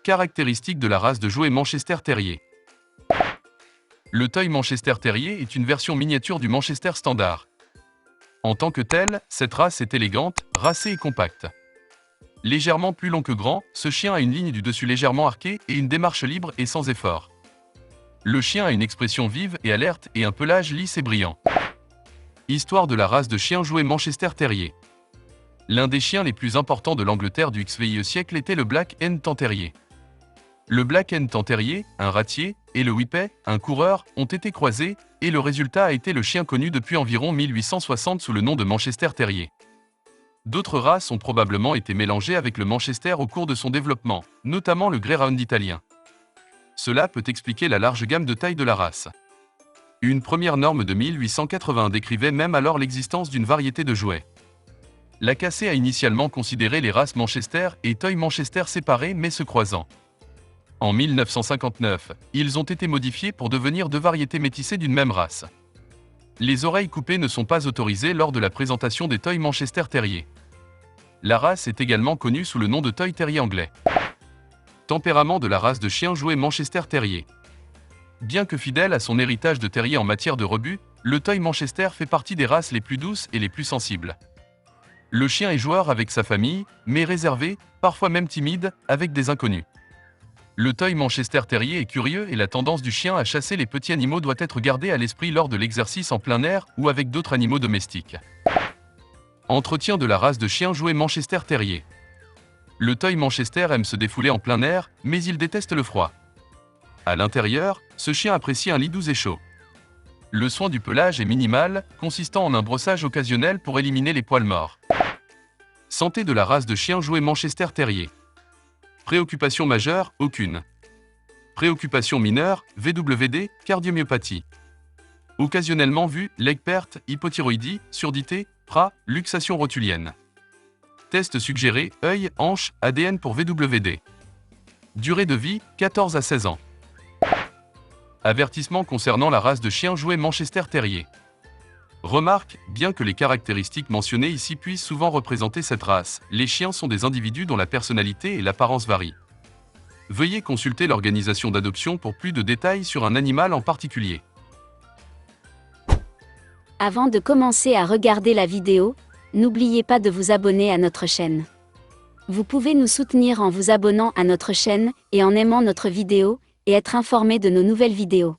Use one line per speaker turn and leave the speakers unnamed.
Caractéristiques de la race de jouet Manchester Terrier. Le Toy Manchester Terrier est une version miniature du Manchester standard. En tant que telle, cette race est élégante, racée et compacte. Légèrement plus long que grand, ce chien a une ligne du dessus légèrement arquée et une démarche libre et sans effort. Le chien a une expression vive et alerte et un pelage lisse et brillant. Histoire de la race de chien jouet Manchester Terrier. L'un des chiens les plus importants de l'Angleterre du XXe siècle était le Black and Tan Terrier. Le Black and Tan Terrier, un ratier, et le Whippet, un coureur, ont été croisés, et le résultat a été le chien connu depuis environ 1860 sous le nom de Manchester Terrier. D'autres races ont probablement été mélangées avec le Manchester au cours de son développement, notamment le Greyhound italien. Cela peut expliquer la large gamme de taille de la race. Une première norme de 1880 décrivait même alors l'existence d'une variété de jouets. L'AKC a initialement considéré les races Manchester et Toy Manchester séparées mais se croisant. En 1959, ils ont été modifiés pour devenir deux variétés métissées d'une même race. Les oreilles coupées ne sont pas autorisées lors de la présentation des Toy Manchester Terrier. La race est également connue sous le nom de Toy Terrier anglais. Tempérament de la race de chien jouet Manchester Terrier. Bien que fidèle à son héritage de terrier en matière de rebut, le Toy Manchester fait partie des races les plus douces et les plus sensibles. Le chien est joueur avec sa famille, mais réservé, parfois même timide, avec des inconnus. Le Toy Manchester Terrier est curieux et la tendance du chien à chasser les petits animaux doit être gardée à l'esprit lors de l'exercice en plein air ou avec d'autres animaux domestiques. Entretien de la race de chien jouet Manchester Terrier. Le Toy Manchester aime se défouler en plein air, mais il déteste le froid. À l'intérieur, ce chien apprécie un lit doux et chaud. Le soin du pelage est minimal, consistant en un brossage occasionnel pour éliminer les poils morts. Santé de la race de chien jouet Manchester Terrier. Préoccupation majeure, aucune. Préoccupation mineure, VWD, cardiomyopathie. Occasionnellement vu, leg perte, hypothyroïdie, surdité, PRA, luxation rotulienne. Test suggéré, œil, hanche, ADN pour VWD. Durée de vie, 14 à 16 ans. Avertissement concernant la race de chien jouet Manchester Terrier. Remarque, bien que les caractéristiques mentionnées ici puissent souvent représenter cette race, les chiens sont des individus dont la personnalité et l'apparence varient. Veuillez consulter l'organisation d'adoption pour plus de détails sur un animal en particulier.
Avant de commencer à regarder la vidéo, n'oubliez pas de vous abonner à notre chaîne. Vous pouvez nous soutenir en vous abonnant à notre chaîne et en aimant notre vidéo, et être informé de nos nouvelles vidéos.